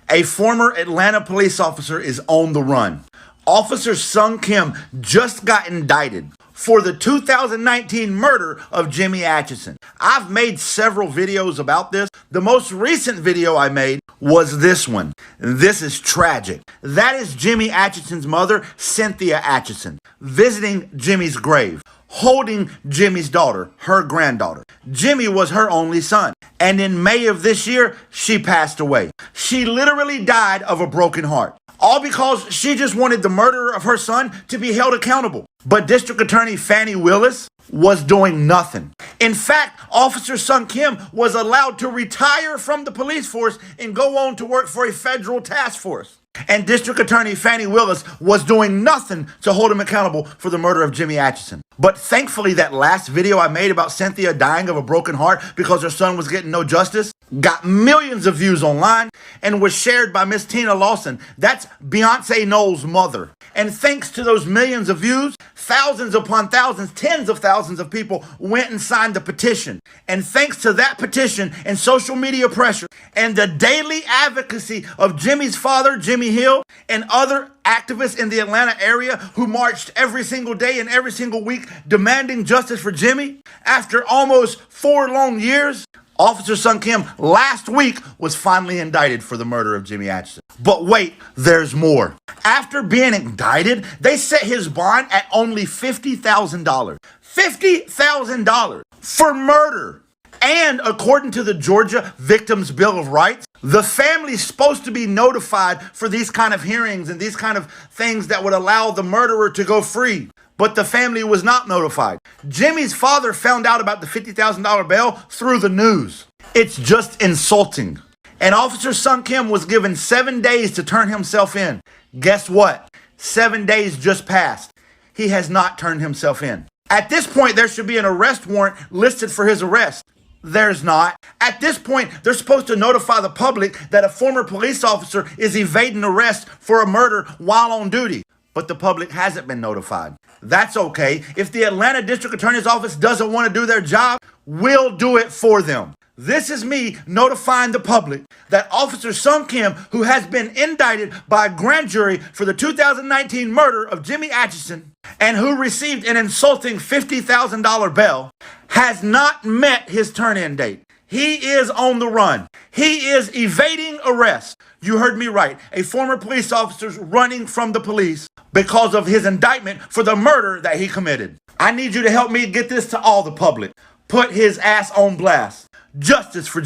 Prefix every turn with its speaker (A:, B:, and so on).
A: A former Atlanta police officer is on the run. Officer Sung Kim just got indicted for the 2019 murder of Jimmy Atchison. I've made several videos about this. The most recent video I made was this one. This is tragic. That is Jimmy Atchison's mother, Cynthia Atchison, visiting Jimmy's grave, holding Jimmy's daughter, her granddaughter. Jimmy was her only son, and in May of this year, she passed away. She literally died of a broken heart, all because she just wanted the murderer of her son to be held accountable. But District Attorney Fani Willis was doing nothing. In fact, Officer Sung Kim was allowed to retire from the police force and go on to work for a federal task force. And District Attorney Fani Willis was doing nothing to hold him accountable for the murder of Jimmy Atchison. But thankfully, that last video I made about Cynthia dying of a broken heart because her son was getting no justice got millions of views online and was shared by Miss Tina Lawson. That's Beyonce Knowles' mother. And thanks to those millions of views, thousands upon thousands, tens of thousands of people went and signed the petition. And thanks to that petition and social media pressure and the daily advocacy of Jimmy's father, Jimmy Hill, and other activists in the Atlanta area who marched every single day and every single week demanding justice for Jimmy, after almost 4 long years, Officer Sung Kim last week was finally indicted for the murder of Jimmy Atchison. But wait, there's more. After being indicted, they set his bond at only $50,000. $50,000 for murder. And according to the Georgia Victims' Bill of Rights, the family's supposed to be notified for these kind of hearings and these kind of things that would allow the murderer to go free. But the family was not notified. Jimmy's father found out about the $50,000 bail through the news. It's just insulting. And Officer Sung Kim was given 7 days to turn himself in. Guess what? 7 days just passed. He has not turned himself in. At this point, there should be an arrest warrant listed for his arrest. There's not. At this point, they're supposed to notify the public that a former police officer is evading arrest for a murder while on duty. But the public hasn't been notified. That's okay. If the Atlanta District Attorney's Office doesn't want to do their job, we'll do it for them. This is me notifying the public that Officer Sung Kim, who has been indicted by a grand jury for the 2019 murder of Jimmy Atchison and who received an insulting $50,000 bail, has not met his turn-in date. He is on the run. He is evading arrest. You heard me right. A former police officer running from the police because of his indictment for the murder that he committed. I need you to help me get this to all the public. Put his ass on blast. Justice for